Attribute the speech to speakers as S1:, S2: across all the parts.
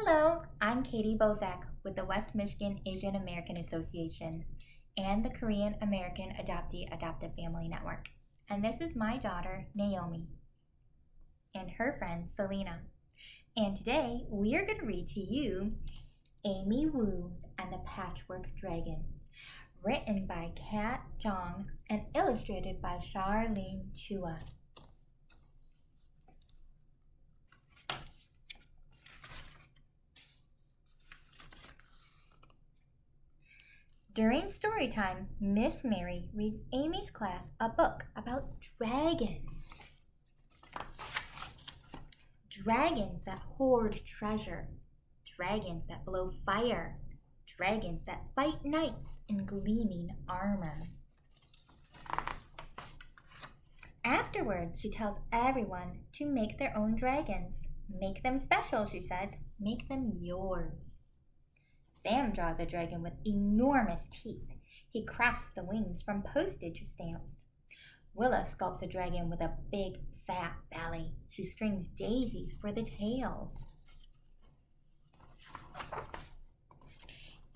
S1: Hello, I'm Katie Bozak with the West Michigan Asian American Association and the Korean American Adoptee Adoptive Family Network. And this is my daughter, Naomi, and her friend, Selena. And today we are going to read to you Amy Wu and the Patchwork Dragon, written by Zhang and illustrated by Charlene Chua. During story time, Miss Mary reads Amy's class a book about dragons. Dragons that hoard treasure, dragons that blow fire, dragons that fight knights in gleaming armor. Afterward, she tells everyone to make their own dragons. Make them special, she says. Make them yours. Sam draws a dragon with enormous teeth. He crafts the wings from postage stamps. Willa sculpts a dragon with a big, fat belly. She strings daisies for the tail.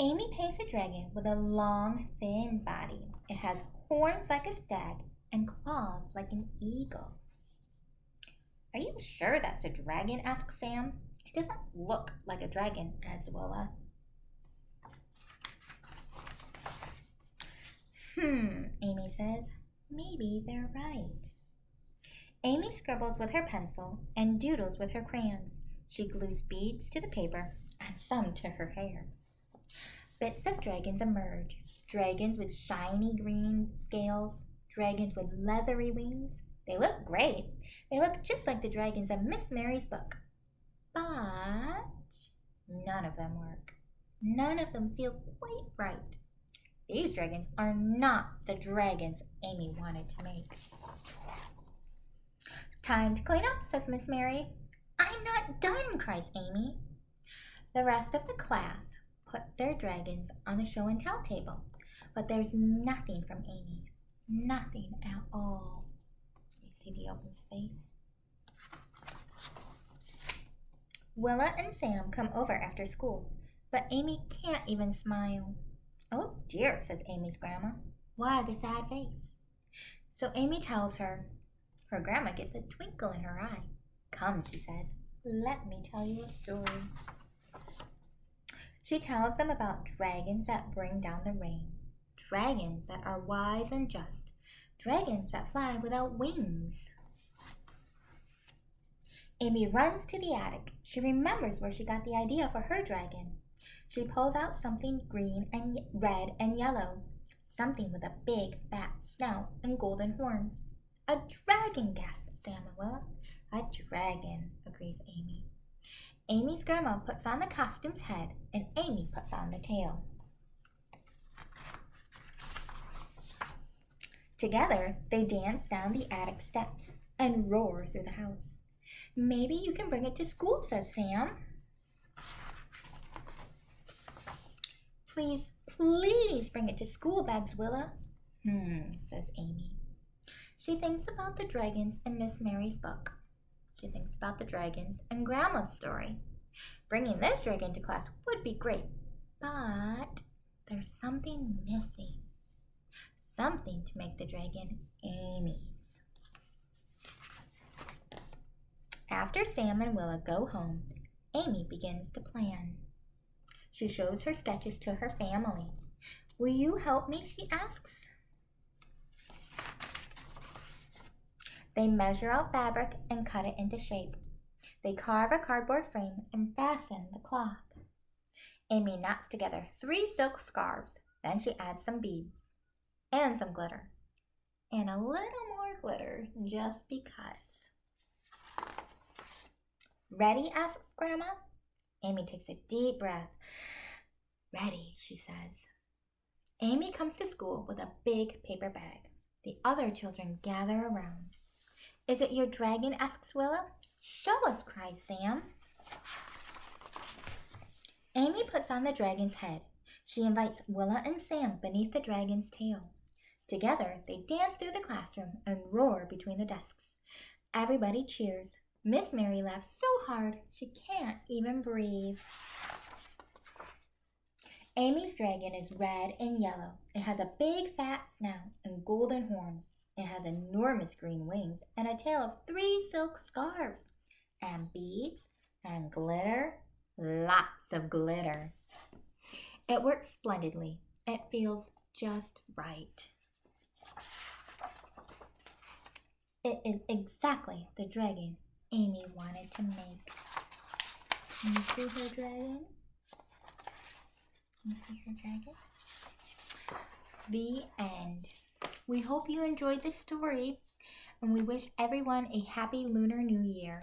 S1: Amy paints a dragon with a long, thin body. It has horns like a stag and claws like an eagle. "Are you sure that's a dragon?" asks Sam. "It doesn't look like a dragon," adds Willa. Amy says, "Maybe they're right." Amy scribbles with her pencil and doodles with her crayons. She glues beads to the paper and some to her hair. Bits of dragons emerge. Dragons with shiny green scales, dragons with leathery wings. They look great. They look just like the dragons in Miss Mary's book. But none of them work. None of them feel quite right. These dragons are not the dragons Amy wanted to make. "Time to clean up," says Miss Mary. "I'm not done," cries Amy. The rest of the class put their dragons on the show and tell table, but there's nothing from Amy. Nothing at all. You see the open space? Willa and Sam come over after school, but Amy can't even smile. "Oh dear," says Amy's grandma. "Why the sad face?" So Amy tells her. Her grandma gets a twinkle in her eye. "Come," she says, "let me tell you a story." She tells them about dragons that bring down the rain, dragons that are wise and just, dragons that fly without wings. Amy runs to the attic. She remembers where she got the idea for her dragon. She pulls out something green and red and yellow, something with a big, fat snout and golden horns. "A dragon," gasps Sam and Willa. "A dragon," agrees Amy. Amy's grandma puts on the costume's head, and Amy puts on the tail. Together, they dance down the attic steps and roar through the house. "Maybe you can bring it to school," says Sam. Please bring it to school," begs Willa. Says Amy. She thinks about the dragons in Miss Mary's book. She thinks about the dragons in Grandma's story. Bringing this dragon to class would be great, but there's something missing. Something to make the dragon Amy's. After Sam and Willa go home, Amy begins to plan. She shows her sketches to her family. "Will you help me?" she asks. They measure out fabric and cut it into shape. They carve a cardboard frame and fasten the cloth. Amy knots together 3 silk scarves. Then she adds some beads and some glitter and a little more glitter just because. "Ready?" asks Grandma. Amy takes a deep breath. "Ready," she says. Amy comes to school with a big paper bag. The other children gather around. "Is it your dragon?" asks Willa. "Show us," cries Sam. Amy puts on the dragon's head. She invites Willa and Sam beneath the dragon's tail. Together, they dance through the classroom and roar between the desks. Everybody cheers. Miss Mary laughs so hard she can't even breathe. Amy's dragon is red and yellow. It has a big fat snout and golden horns. It has enormous green wings and a tail of 3 silk scarves. And beads and glitter. Lots of glitter. It works splendidly. It feels just right. It is exactly the dragon Amy wanted to make. Can you see her dragon? Can you see her dragon? The end. We hope you enjoyed this story, and we wish everyone a happy Lunar New Year.